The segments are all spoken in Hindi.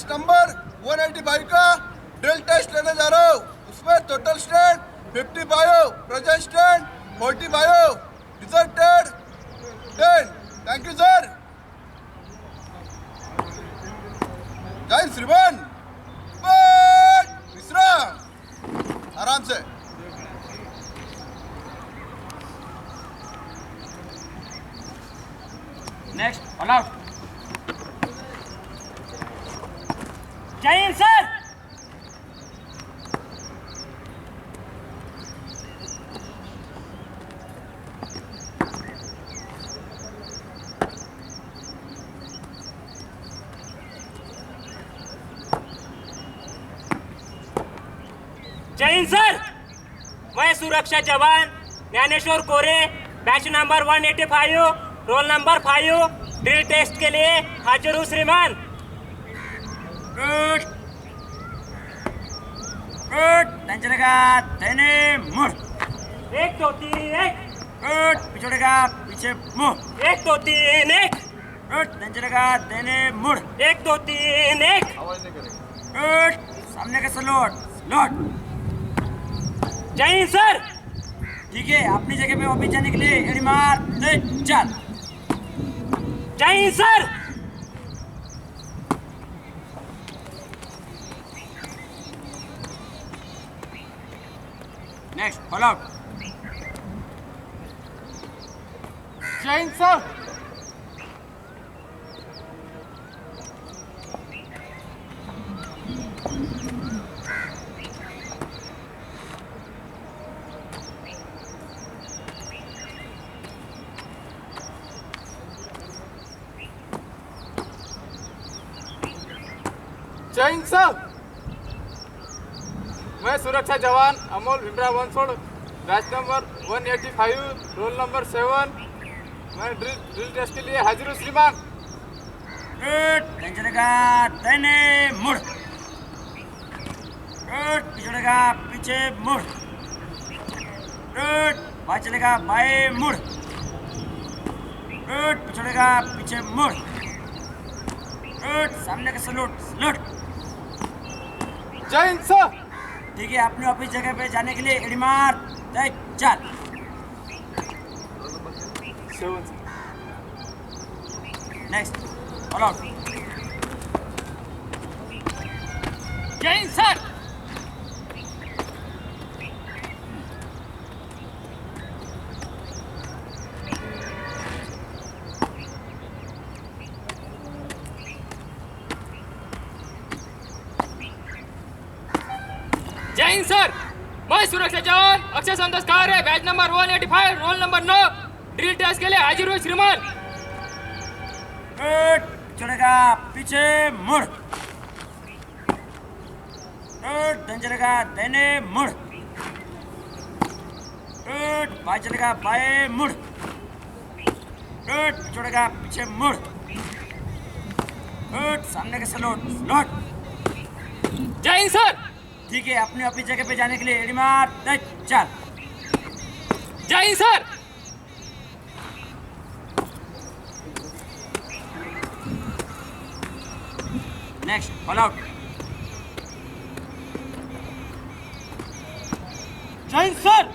बैच नंबर 185 का ड्रिल टेस्ट लेने जा रहा हूँ। उसमें total stand 55, present stand 45, resulted 10। Thank you sir. जय श्रीमान। विश्राम आराम से। Next all out. जय हिंद सर। जय हिंद सर। मैं सुरक्षा जवान Dnyaneshwar Kore, batch number 185, roll number 5, drill test के लिए हाजिर हूँ श्रीमान। Good good. टेंशन का देने मुड़। 1 2 3 1। गुड। पिछड़े का पीछे मुंह। 1 2 3 1। गुड। टेंशन का देने मुड़। 1 2 3 1। गुड। सामने का सलोट सलोट। जय हिंद सर। ठीक है, अपनी जगह पे वापस जाने के लिए एड़ी मार दे चल। जय Hind sir. Next follow out. जय हिंद सर। जय हिंद सर। मैं सुरक्षा जवान Amol Bhimrao Bansod, batch number 185, roll number 7। मैं ड्रिल टेस्ट के लिए हाजिर हूँ श्रीमान। गुड। टेंशन का देने मुड़। गुड। पिछड़े का पीछे मुड़। गुड। बाएं चलेगा बाएं मुड़। गुड। पिछड़े का पीछे मुड़। गुड। सामने का सलूट सलूट। जय हिंद सर। ठीक है, अपनी ऑफिस जगह पे जाने के लिए एड़ी मार दे चल। 7 नेक्स्ट ऑल आउट। जय हिंद सर। जय हिंद सर। मैं सुरक्षा जवान अक्षय संतोष कार्य, batch number 185, roll number 9, drill test के लिए हाजिर हूँ श्रीमान। गुड। चलेगा पीछे मुड़। गुड। चलेगा दाहिने मुड़। गुड। बाएं चलेगा बाएं मुड़। गुड। चलेगा पीछे मुड़। गुड। सामने का सलोट सलोट। जय हिंद सर। ठीक है, अपनी ऑफिस जगह पे जाने के लिए एड़ी मार दे चल। जय Hind sir. Next follow out. जय हिंद सर।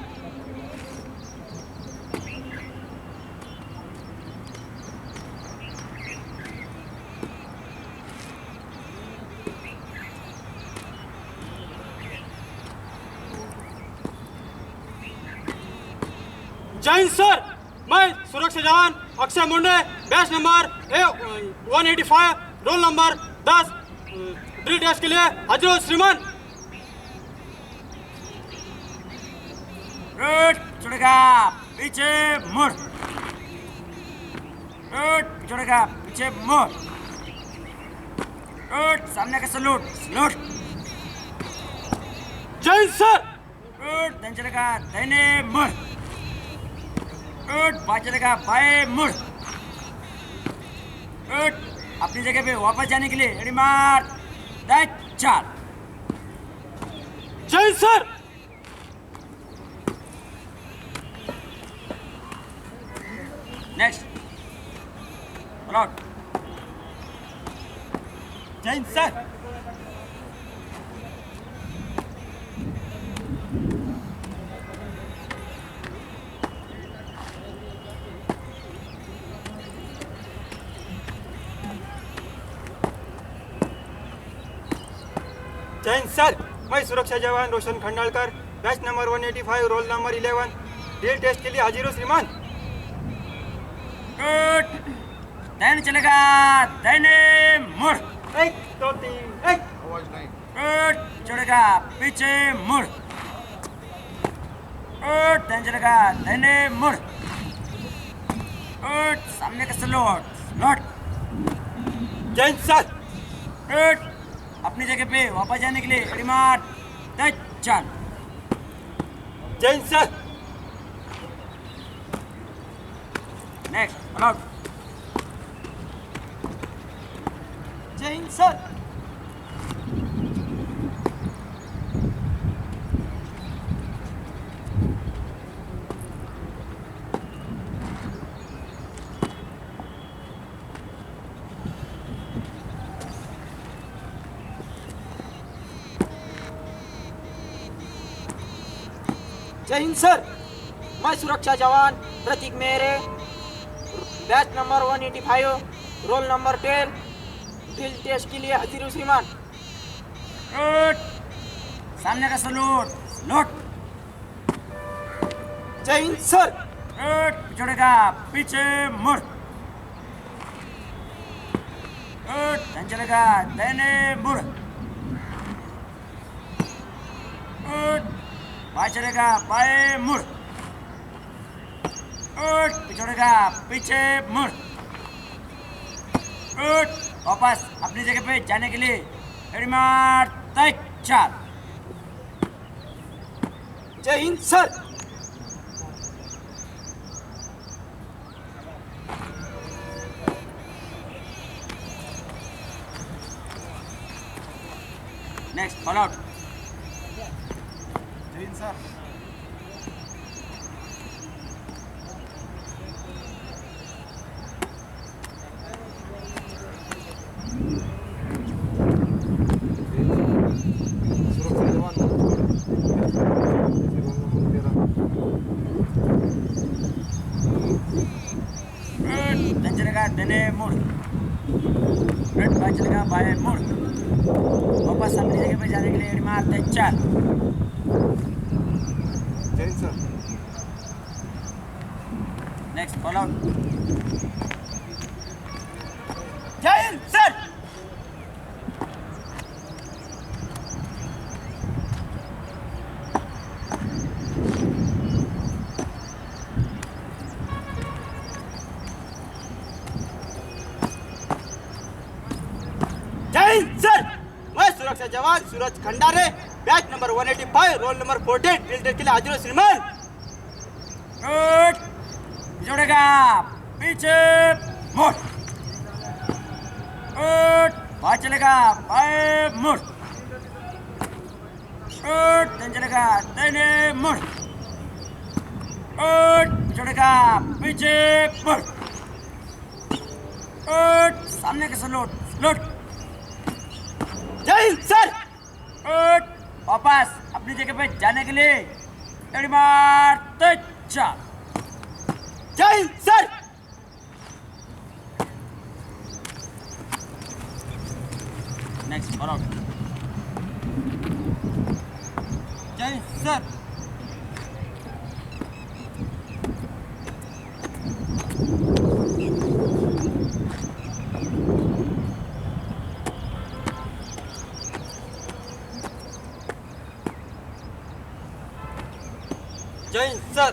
जय हिंद सर। मैं सुरक्षा जवान Akshay Munde, batch number 185, roll number 10, drill test के लिए हाजिर हूँ श्रीमान। गुड। चढ़ेगा पीछे मुड़। गुड। चढ़ेगा पीछे मुड़। गुड। सामने का सलूट सलूट। जय हिंद सर। गुड। then चलेगा दाहिने मुड़। गुड। बाएं चलेगा बाएं मुड़। गुड। अपनी जगह पे वापस जाने के लिए रेडी मार दे चल। जय हिंद सर। Next out. जय हिंद सर। जय हिंद सर, मैं सुरक्षा जवान Roshan Khandalkar, batch number 185, roll number 11, drill test के लिए हाजिर हूँ श्रीमान। गुड। दैन चलेगा, दाहिने मुड़। 1 2 3 1। आवाज नहीं। गुड। चढ़ेगा, पीछे मुड़। गुड। दैन चलेगा, दाहिने मुड़। गुड। सामने का स्लोट, स्लोट। जय हिंद सर। गुड। अपनी जगह पे वापस जाने के लिए एड़ी मार, चल। जय Hind sir. Next, all out. जय हिंद सर। जय हिंद सर, मैं सुरक्षा जवान Prateek Mehre, batch number 185, roll number 10, drill test के लिए हाजिर हूँ श्रीमान। गुड। सामने का सलूट, स्लोट। जय हिंद सर। गुड। पिछड़ेगा, पीछे मुड़। गुड। दैन चलेगा, दाहिने मुड़। गुड। बाएं चलेगा, बाएं मुड़। गुड। पिछड़ेगा, पीछे मुड़। गुड। वापस अपनी जगह पे जाने के लिए एड़ी मार, चल। जय Hind sir. Next, all out. जय हिंद सर। गुड। दैन चलेगा, दाहिने मुड़। गुड। बाएं चलेगा, बाएं मुड़। वापस अपनी जगह पे जाने के लिए एड़ी मार, चल। जय Hind sir. Next, all out. जय हिंद सर। जय हिंद सर, मैं सुरक्षा जवान Suraj Khandare, batch number 185, roll number 14, drill test के लिए हाजिर हूँ श्रीमान। गुड। जोड़ेगा, पीछे मुड़। गुड। बाएं चलेगा, बाएं मुड़। गुड। दैन चलेगा, दाहिने मुड़। गुड। जोड़ेगा, पीछे मुड़। गुड। सामने का स्लोट, स्लोट। जय हिंद सर। गुड। वापस अपनी जगह पे जाने के लिए एड़ी मार, चल। जय Hind sir. Next, all out. जय हिंद सर। जय हिंद सर,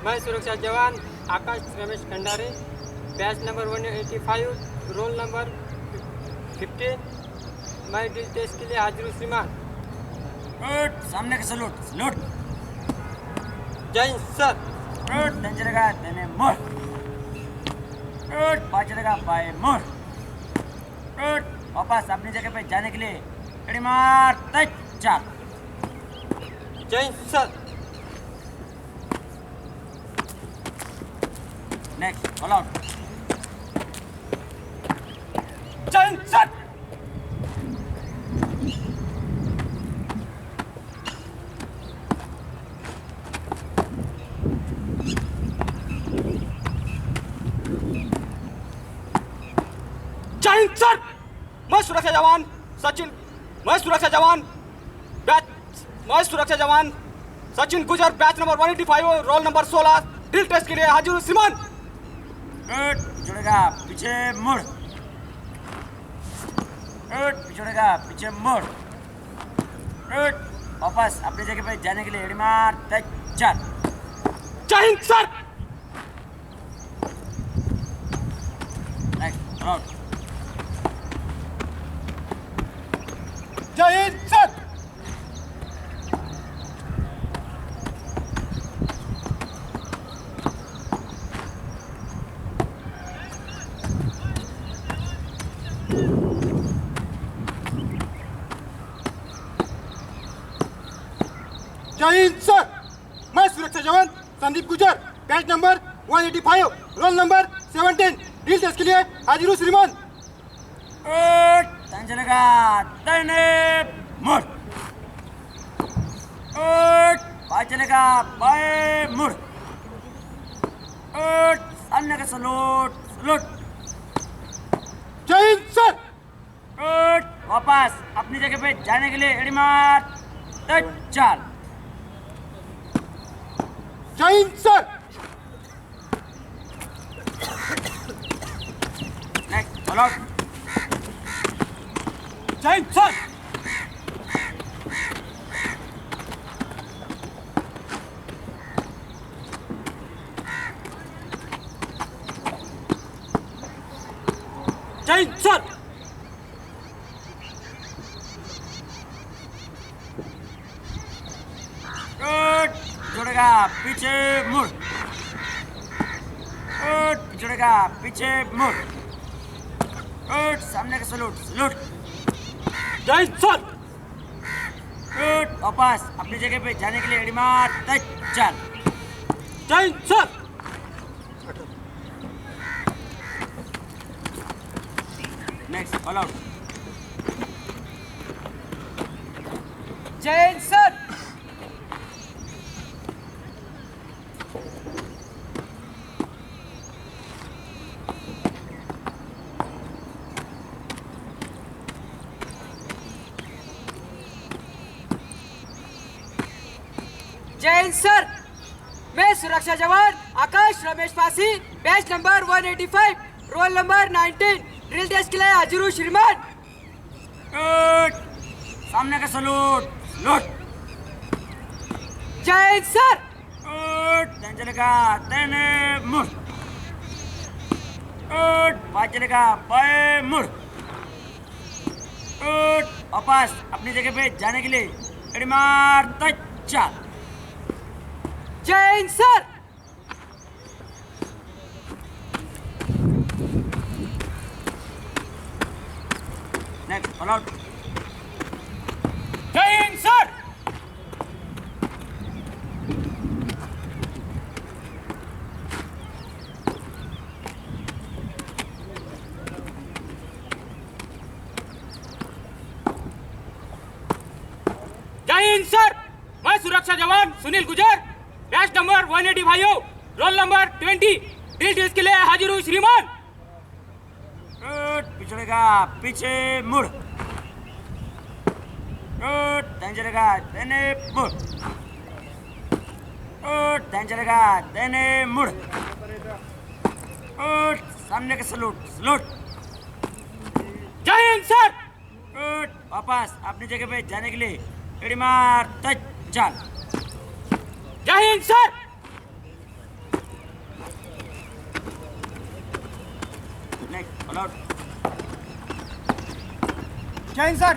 मैं सुरक्षा जवान Akash Ramesh Khandare, batch number 185, roll number 15, मैं ड्रिल टेस्ट के लिए हाजिर हूँ श्रीमान। गुड। सामने का सलूट, सलूट। जय हिंद सर। गुड। दैन चलेगा, दाहिने मुड़। गुड। बाएं चलेगा, बाएं मुड़। गुड। वापस अपनी जगह पे जाने के लिए एड़ी मार, चल। जय Hind sir. Next, all out. जय हिंद सर। जय हिंद सर, मैं सुरक्षा जवान सचिन मैं सुरक्षा जवान Sachin Gujar batch number 185 roll number 16 drill test के लिए हाजिर हूँ श्रीमान। गुड, पिछड़ेगा पीछे मुड़। गुड, पिछड़ेगा पीछे मुड़। गुड, वापस अपनी जगह पे जाने के लिए एड़ी मार, तेज चल। जय हिंद सर। Next, out. जय हिंद सर। जय हिंद सर। मैं सुरक्षा जवान Sandeep Gujar batch number 185 roll number 17 drill test के लिए हाजिर हूँ श्रीमान। गुड, ध्यान चलेगा, दाहिने मुड़। गुड, बाएं चलेगा, बाएं मुड़। गुड, सामने का सलूट, सलूट। जय हिंद सर। गुड, वापस अपनी जगह पे जाने के लिए एड़ी मार, तेज चल। जय हिंद सर। Next, follow. जय हिंद सर। जय हिंद सर। गुड, जोड़ेगा पीछे मुड़। गुड, जोड़ेगा पीछे मुड़। गुड, सामने का सलूट, सलूट। जय हिंद सर। गुड, वापस अपनी जगह पे जाने के लिए एड़ी मार, तेज चल। जय हिंद सर। Next, follow. जय हिंद सर। जय हिंद सर। मैं सुरक्षा जवान Akash Ramesh Pasi batch number 185 roll number 19 drill test के लिए हाजिर हूँ श्रीमान। गुड, सामने का सलूट, सलूट। जय हिंद सर। गुड, ध्यान चलेगा, दाहिने मुड़। गुड, बाएं चलेगा, बाएं मुड़। गुड, वापस अपनी जगह पे जाने के लिए एड़ी मार, तेज चल। जय हिंद सर। Next, follow. जय हिंद सर। जय हिंद सर। मैं सुरक्षा जवान Sunil Gujar batch number 185 roll number 20 drill test के लिए हाजिर हूँ श्रीमान। गुड, पिछड़ेगा पीछे मुड़। गुड, ध्यान चलेगा, दाहिने मुड़। गुड, ध्यान चलेगा, दाहिने मुड़। गुड, सामने का सलूट, सलूट। जय हिंद सर। गुड, वापस अपनी जगह पे जाने के लिए एड़ी मार, तेज चल। जय हिंद सर। Next, follow. जय हिंद सर।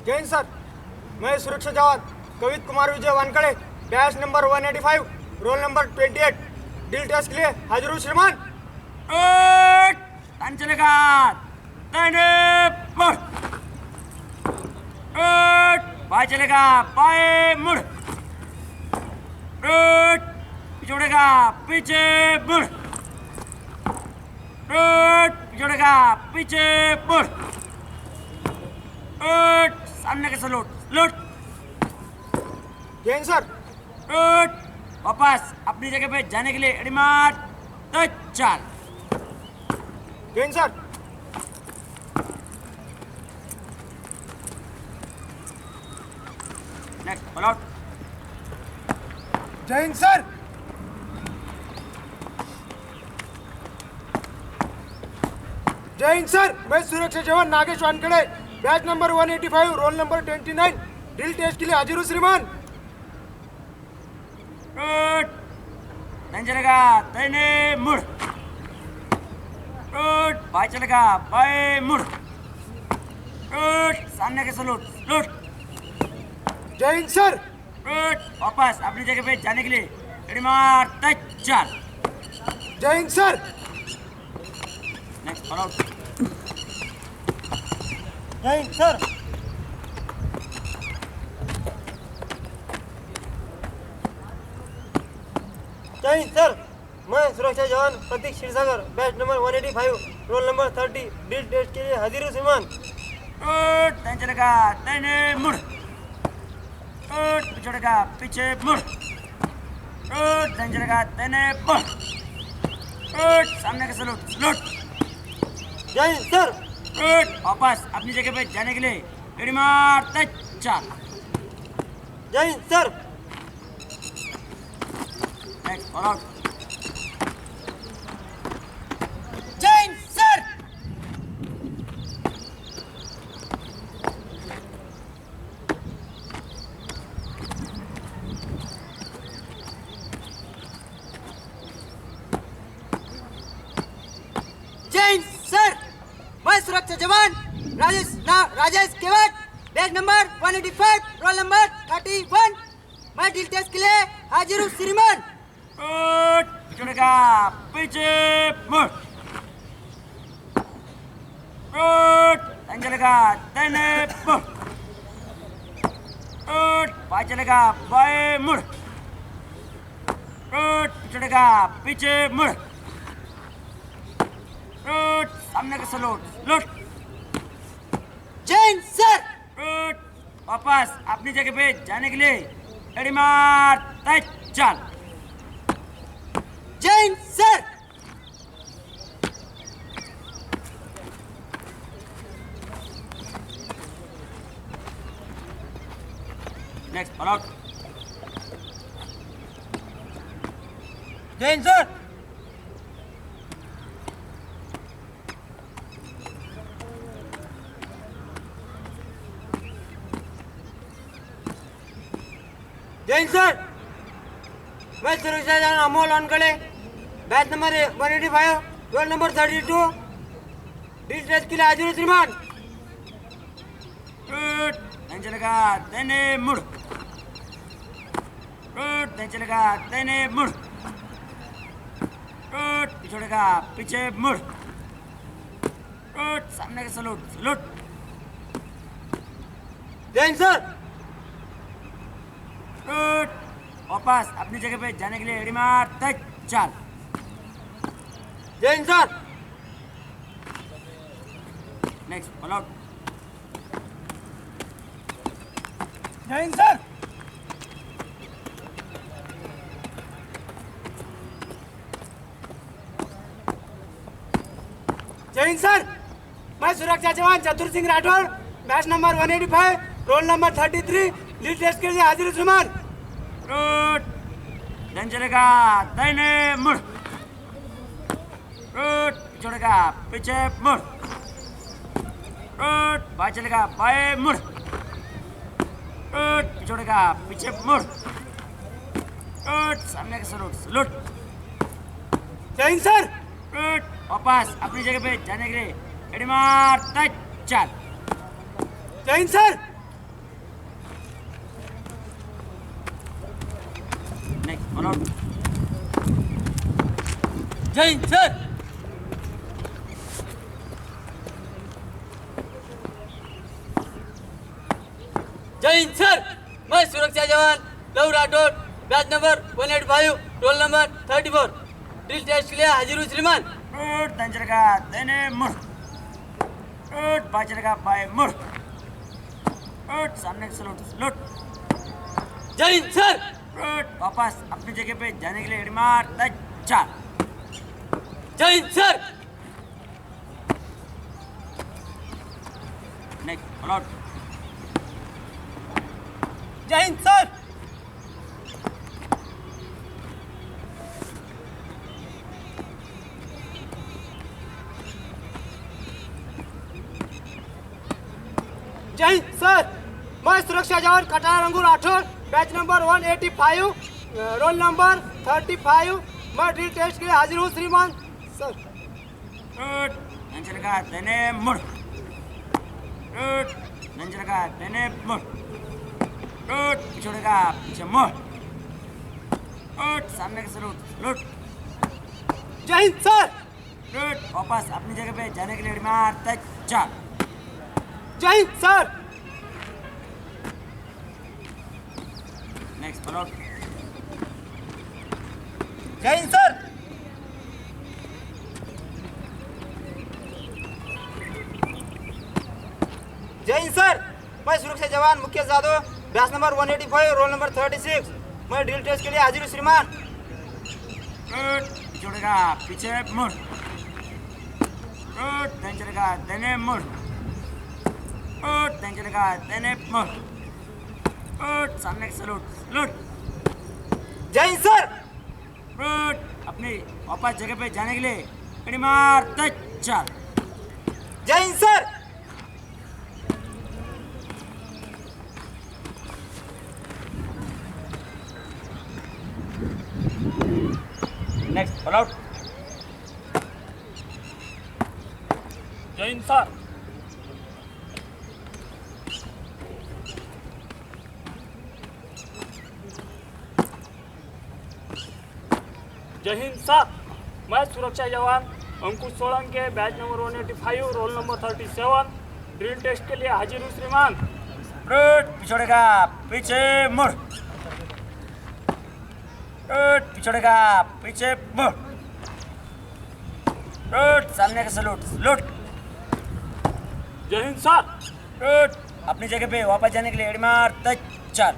जय हिंद सर। मैं सुरक्षा जवान Kavit Kumar Vijay Wankhede batch number 185 roll number 28 drill test के लिए हाजिर हूँ श्रीमान। गुड, ध्यान चलेगा, दाहिने मुड़। गुड, बाएं चलेगा, बाएं मुड़। गुड, पिछड़ेगा पीछे मुड़। गुड, पिछड़ेगा पीछे मुड़। गुड, सामने का सलूट, सलूट। जय हिंद सर। गुड। वापस अपनी जगह पे जाने के लिए एडी मार्च टच चाल। जय Hind sir. Next ball out. जय हिंद सर। जय हिंद सर। मैं सुरक्षा जवान Nagesh Wankhede, batch number 185, roll number 29, drill test के लिए हाजिर हूँ श्रीमान। गुड। ध्यान चलेगा दाहिने मुड़। गुड। बाएं चलेगा बाएं मुड़। गुड। सामने के सलूट सलूट। जय हिंद सर। गुड। वापस अपनी जगह पे जाने के लिए एडी मार्च टच चाल। जय Hind sir. Next ball out. जय हिंद सर। जय हिंद सर। मैं सुरक्षा जवान Prateek Kshirsagar, batch number 185, roll number 30, drill test के लिए हाजिर हूँ श्रीमान। गुड। ध्यान चलेगा दाहिने मुड़। गुड। पिछड़ेगा पीछे मुड़। गुड। ध्यान चलेगा दाहिने मुड़। गुड। सामने के सलूट सलूट। जय हिंद सर। गुड। वापस अपनी जगह पे जाने के लिए एडी मार्च टच चाल। जय Hind sir. Next ball out. जय हिंद सर। जय हिंद सर। मैं सुरक्षा जवान राजेश केवट, बैच नंबर 185, रोल नंबर 31, मैं ड्रिल टेस्ट के लिए हाजिर हूँ श्रीमान। गुड। पिछड़ेगा पीछे मुड़। गुड। ध्यान चलेगा दाहिने मुड़। गुड। बाएं चलेगा बाएं मुड़। गुड। पिछड़ेगा पीछे मुड़। गुड। सामने के सलूट सलूट। जय हिंद सर। गुड। वापस अपनी जगह पे जाने के लिए एडी मार्च टच चाल। जय Hind sir. Next ball out. जय हिंद सर। जय हिंद सर। मैं सुरक्षा जवान Amol Wankhede, batch number 185, roll number 32, drill test के लिए हाजिर हूँ श्रीमान। गुड। ध्यान चलेगा दाहिने मुड़। गुड। ध्यान चलेगा दाहिने मुड़। गुड। पिछड़ेगा पीछे मुड़। गुड। सामने के सलूट सलूट। जय हिंद सर। गुड। वापस अपनी जगह पे जाने के लिए एडी मार्च टच चाल। जय Hind sir. Next ball out. जय हिंद सर। जय हिंद सर। मैं सुरक्षा जवान Chatur Singh Rathore, batch number 185, roll number 33, drill test के लिए हाजिर हूँ श्रीमान। गुड। ध्यान चलेगा दाहिने मुड़। गुड। पिछड़ेगा पीछे मुड़। गुड। बाएं चलेगा बाएं मुड़। गुड। पिछड़ेगा पीछे मुड़। गुड। सामने के सलूट सलूट। जय हिंद सर। गुड। वापस अपनी जगह पे जाने के लिए एडी मार्च टच चाल। जय Hind sir. Next ball out. जय हिंद सर। जय हिंद सर। मैं सुरक्षा जवान Luv Rathore, batch number 185, roll number 34, drill test के लिए हाजिर हूँ श्रीमान। गुड। ध्यान चलेगा दाहिने मुड़। गुड। बाएं चलेगा बाएं मुड़। गुड। सामने के सलूट सलूट। जय हिंद सर। गुड, वापस अपनी जगह पे जाने के लिए एडी मार, तैयार। जय हिंद सर। Next follow. जय हिंद सर। जय हिंद सर। मैं सुरक्षा जवान कटार अंगूर Rathore, batch number 185, roll number 35। मैं ड्रिल टेस्ट के लिए हाजिर हूँ श्रीमान सर। गुड, नंजर का देने मुड़। गुड, नंजर का देने मुड़। गुड, पिछोड़े का पीछे मुड़। गुड, सामने के सलूट, सलूट। जय हिंद सर। गुड, वापस अपनी जगह पे जाने के लिए एडी मार, तैयार। जय हिंद सर। Next follow. जय हिंद सर। जय हिंद सर। मैं सुरक्षा जवान Mukesh Yadav, batch number 185, roll number 36। मैं ड्रिल टेस्ट के लिए हाजिर हूँ श्रीमान। गुड, पिछोड़े का पीछे मुड़। गुड, नंजर का देने मुड़। गुड, नंजर का देने मुड़। गुड, सामने के सलूट, सलूट। जय हिंद सर। गुड, अपनी वापस जगह पे जाने के लिए एडी मार, तैयार। जय हिंद सर। Next follow. जय हिंद सर। जय हिंद सर। मैं सुरक्षा जवान Ankush Solanki, batch number 185, roll number 37, drill test के लिए हाजिर हूँ श्रीमान। गुड, पिछोड़े का पीछे मुड़। गुड, पिछोड़े का पीछे मुड़। गुड, सामने का सलूट, सलूट। जय हिंद सर। गुड, अपनी जगह पे वापस जाने के लिए एडी मार, तैयार।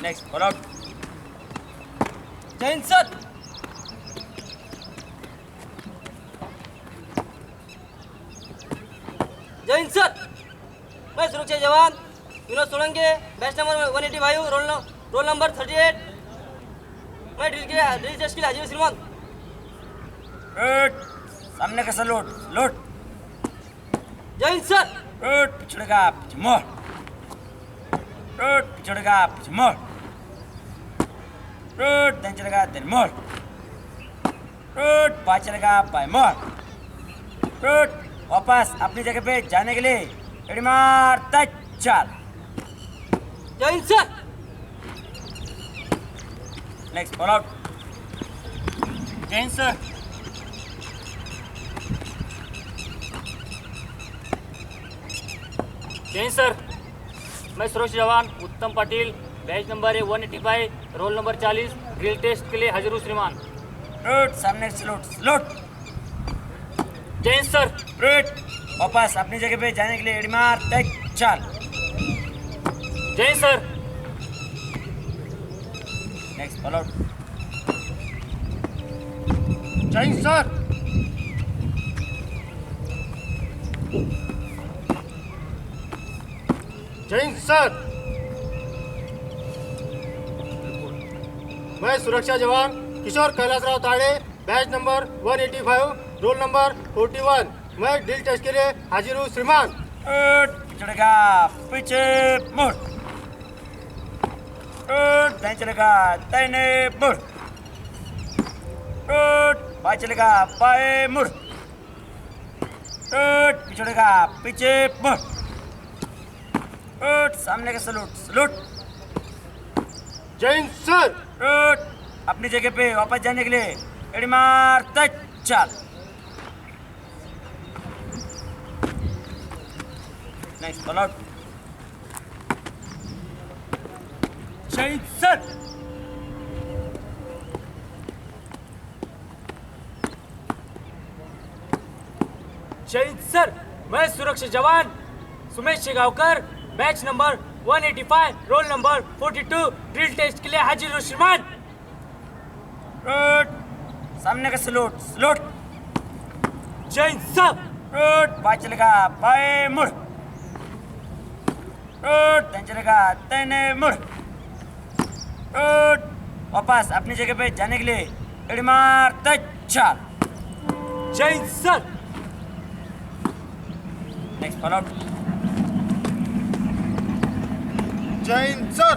Next follow. जय हिंद सर। जय हिंद सर। मैं सुरक्षा जवान Vinod Solanki, batch number 185, roll number 38। मैं ड्रिल टेस्ट के लिए हाजिर हूँ श्रीमान। गुड, सामने का सलूट, सलूट। जय हिंद सर। गुड, पिछोड़े का पीछे मुड़। गुड, पिछोड़े का पीछे मुड़। गुड, नंजर का देने मुड़। गुड, पाचर का बाएं मुड़। गुड, वापस अपनी जगह पे जाने के लिए एडी मार, तैयार। जय हिंद सर। Next follow. जय हिंद सर। जय हिंद सर। मैं सुरक्षा जवान Uttam Patil, batch number 185, roll number 40, drill test के लिए हाजिर हूँ श्रीमान। गुड, सामने सलूट, सलूट। जय हिंद सर। गुड, वापस अपनी जगह पे जाने के लिए एडी मार, तैयार। जय हिंद सर। Next follow. जय हिंद सर। जय हिंद सर। मैं सुरक्षा जवान किशोर कैलाशराव ताड़े, बैच नंबर 185, रोल नंबर 41। मैं ड्रिल टेस्ट के लिए हाजिर हूँ श्रीमान। गुड, पिछोड़े का पीछे मुड़। गुड, दाएं चलेगा दाहिने मुड़। गुड, बाएं चलेगा बाएं मुड़। गुड, पिछोड़े का पीछे मुड़। गुड, सामने का सलूट, सलूट। जय हिंद सर। गुड, अपनी जगह पे वापस जाने के लिए एडी मार, तैयार। Next follow. जय हिंद सर। जय हिंद सर, मैं सुरक्षा जवान Sumesh Shegaonkar, batch number 185, roll number 42, drill test के लिए हाजिर हूँ श्रीमान। सामने का सलूट सलूट। जय हिंद सर। बाएं चलेगा, बाएं मुड़। दाएं चलेगा, दाहिने मुड़। वापस अपनी जगह पे जाने के लिए एड़ी मार, तेज चाल। जय Hind sir. Next follow out. जय हिंद सर।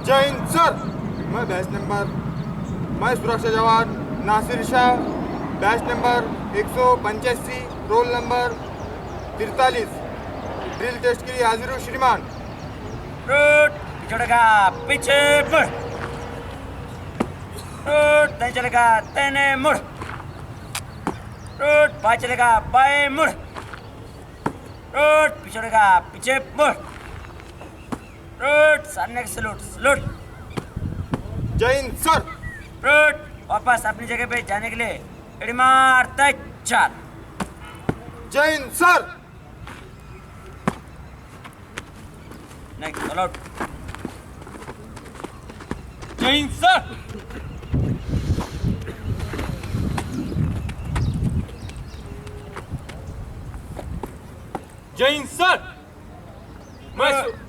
जय हिंद सर। मैं सुरक्षा जवान Nasir Shah, batch number 185, roll number 43, drill test के लिए हाजिर हूँ श्रीमान। चढ़ेगा, पीछे मुड़। दाएं चलेगा, दाहिने मुड़। बाएं चलेगा, बाएं मुड़। पिछड़ेगा, पीछे मुड़। सामने का सलूट सलूट। जय हिंद सर। वापस अपनी जगह पे जाने के लिए एड़ी मार, तेज चाल। जय Hind sir. Next follow out. जय हिंद सर। जय हिंद सर।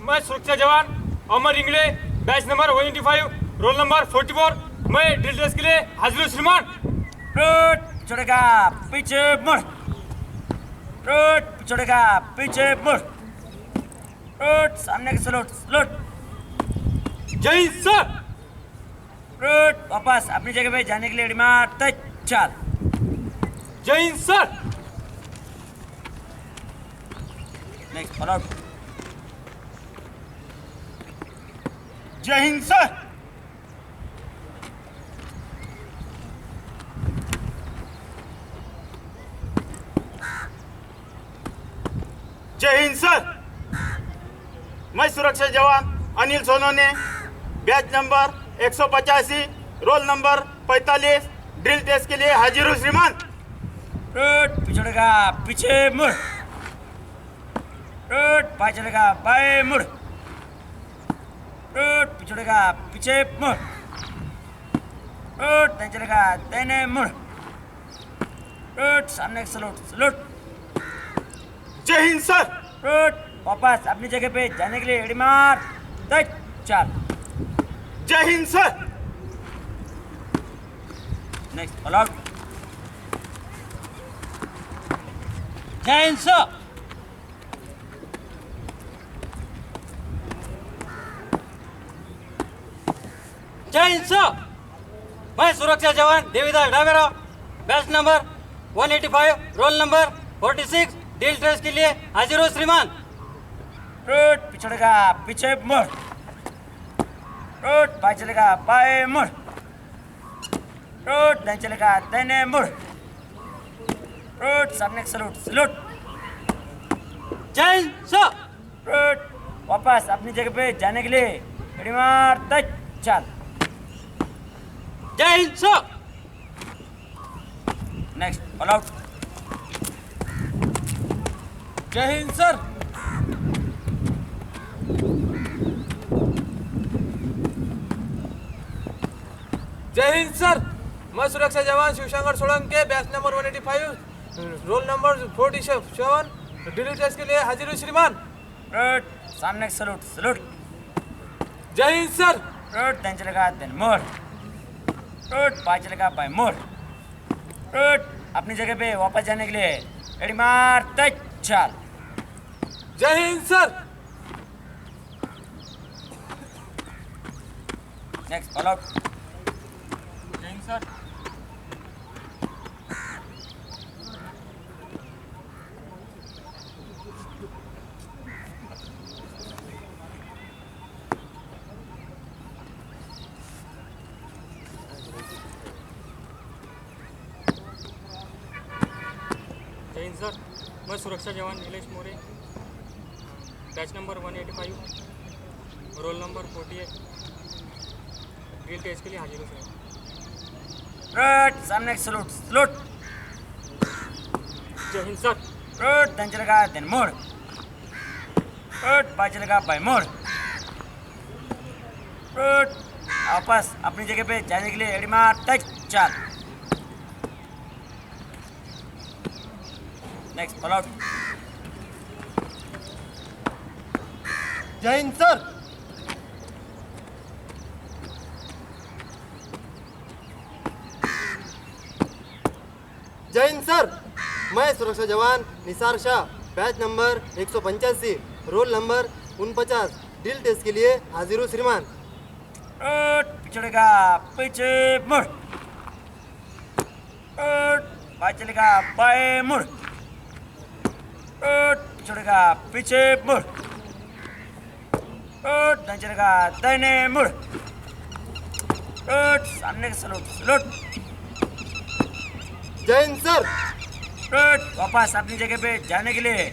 मैं सुरक्षा जवान Amar Ingle, batch number 185, roll number 44, मैं ड्रिल टेस्ट के लिए हाजिर हूँ श्रीमान। पिछड़ेगा, पीछे मुड़। पिछड़ेगा, पीछे मुड़। सामने का सलूट सलूट। जय हिंद सर। वापस अपनी जगह पे जाने के लिए एड़ी मार, तेज चाल। जय Hind sir. Next follow out. जय हिंद सर। जय हिंद सर। मैं सुरक्षा जवान Anil Sonone, batch number 185, roll number 45, drill test के लिए हाजिर हूँ श्रीमान। पिछड़ेगा, पीछे मुड़। बाएं चलेगा, बाएं मुड़। पिछड़ेगा, पीछे मुड़। दाएं चलेगा, दाहिने मुड़। सामने का सलूट सलूट। जय हिंद सर। वापस अपनी जगह पे जाने के लिए एड़ी मार, तेज चाल। जय Hind sir. Next follow out. जय हिंद सर। जय हिंद सर। मैं सुरक्षा जवान Devidas Dagrao, batch number 185, roll number 46, drill test के लिए हाजिर हूँ श्रीमान। पिछड़ेगा, पीछे मुड़। बाएं चलेगा, बाएं मुड़। दाएं चलेगा, दाहिने मुड़। सामने का सलूट सलूट। जय हिंद सर। वापस अपनी जगह पे जाने के लिए एड़ी मार, तेज चाल। जय Hind sir. Next follow out. जय हिंद सर। जय हिंद सर। मैं सुरक्षा जवान Shivshankar Solanke, batch number 185, roll number 47, drill test के लिए हाजिर हूँ श्रीमान। सामने का सलूट सलूट। जय हिंद सर। दाएं चलेगा, दाहिने मुड़। बाएं चलेगा, बाएं मुड़। अपनी जगह पे वापस जाने के लिए एड़ी मार, तेज चाल। जय Hind sir. Next follow out. जय हिंद सर। जय हिंद सर। मैं सुरक्षा जवान Nilesh More, batch number 185, roll number 48, drill test के लिए हाजिर हो सर। रोड सामने सलूट सलूट जय हिंद सर। रोड दाएं चलेगा देन मोड़ रोड बाएं चलेगा बाएं मोड़ रोड वापस अपनी जगह पे जाने के लिए एडी मार टच चाल नेक्स्ट फॉलो आउट जय हिंद सर। जय हिंद सर। मैं सुरक्षा जवान Nisar Shah batch number 185 roll number 49 drill test के लिए हाजिर हूँ श्रीमान। रोड पिछड़ेगा पीछे मुड़ रोड बाएं चलेगा बाएं मुड़ रोड पिछड़ेगा पीछे मुड़ रोड दाएं चलेगा दाहिने मुड़ रोड सामने का सलूट सलूट जय हिंद सर। रोड वापस अपनी जगह पे जाने के लिए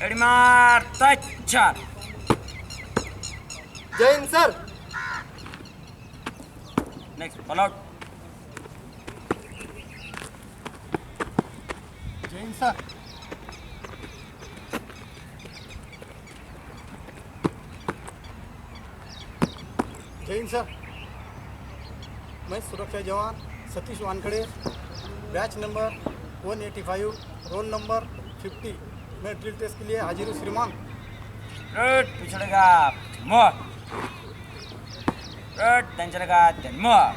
एडी मार टच चाल जय Hind sir. Next follow out जय हिंद सर। जय हिंद सर। मैं सुरक्षा जवान Satish Wankhede batch number 185 roll number 50 मैं ड्रिल टेस्ट के लिए हाजिर हूँ श्रीमान। रोड पिछड़ेगा मोड़ रोड दाएं चलेगा देन मोड़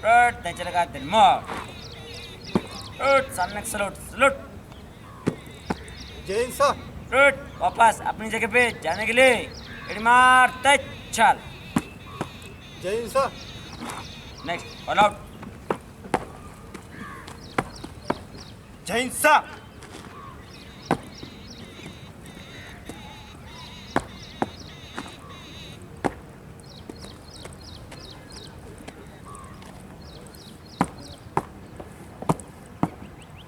रोड दाएं चलेगा देन मोड़ रोड सामने का सलूट सलूट जय हिंद सर। रोड वापस अपनी जगह पे जाने के लिए एडी मार टच चाल जय Hind sir. Next follow out जय हिंद सर।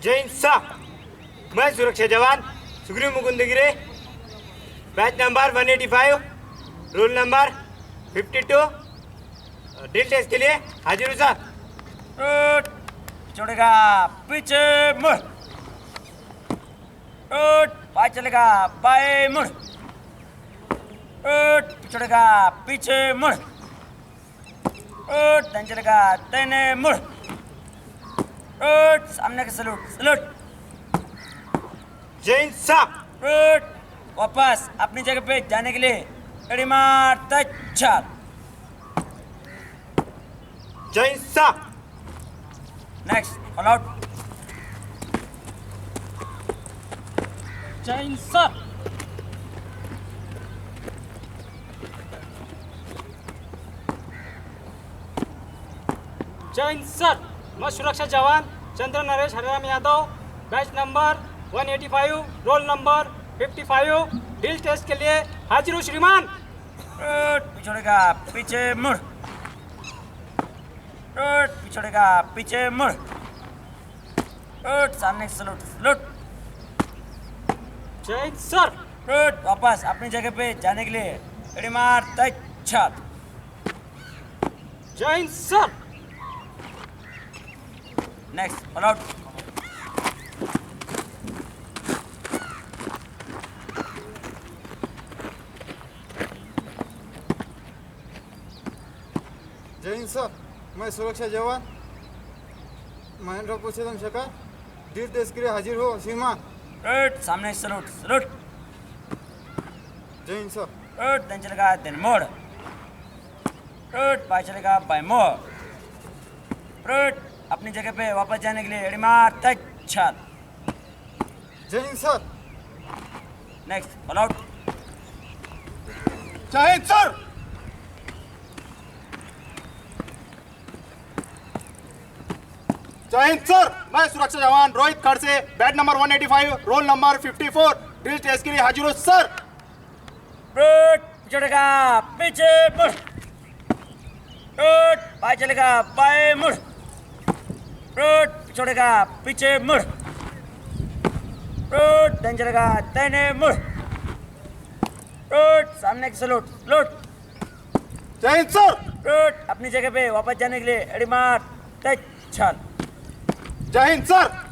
जय हिंद सर। मैं सुरक्षा जवान Sugriv Mukund Gire batch number 185 roll number 52 drill test के लिए हाजिर हूँ सर। रोड छोड़ेगा पीछे मुड़ रोड बाएं चलेगा बाएं मुड़ रोड छोड़ेगा पीछे मुड़ रोड दाएं चलेगा दाहिने मुड़ रोड सामने का सलूट सलूट जय हिंद सर। रोड वापस अपनी जगह पे जाने के लिए एडी मार टच चाल जय Hind sir. Next follow out जय हिंद सर। जय हिंद सर। मैं सुरक्षा जवान Chandra Naresh Hariram Yadav batch number 185 roll number 55 drill test के लिए हाजिर हूँ श्रीमान। रोड पिछड़ेगा पीछे मुड़ रोड पिछड़ेगा पीछे मुड़ रोड सामने का सलूट सलूट जय हिंद सर। रोड वापस अपनी जगह पे जाने के लिए एडी मार टच चाल जय Hind sir. Next follow out जय हिंद सर। मैं सुरक्षा जवान महेंद्र पुरुषोत्तम शेखर ड्रिल टेस्ट के लिए हाजिर हो श्रीमान। रोड सामने सलूट सलूट जय हिंद सर। रोड दाएं चलेगा देन मोड़ रोड बाएं चलेगा बाएं मोड़ रोड अपनी जगह पे वापस जाने के लिए एडी मार टच चाल जय Hind sir. Next follow out जय हिंद सर। जय हिंद सर। मैं सुरक्षा जवान Rohit Khadse batch number 185 roll number 54 drill test के लिए हाजिर हूँ सर। रोड पिछड़ेगा पीछे मुड़ रोड बाएं चलेगा बाएं मुड़ रोड पिछड़ेगा पीछे मुड़ रोड दाएं चलेगा दाहिने मुड़ रोड सामने की सलूट सलूट जय हिंद सर। गुड, अपनी जगह पे वापस जाने के लिए एडी मार, तेज, छाल। जय हिंद सर।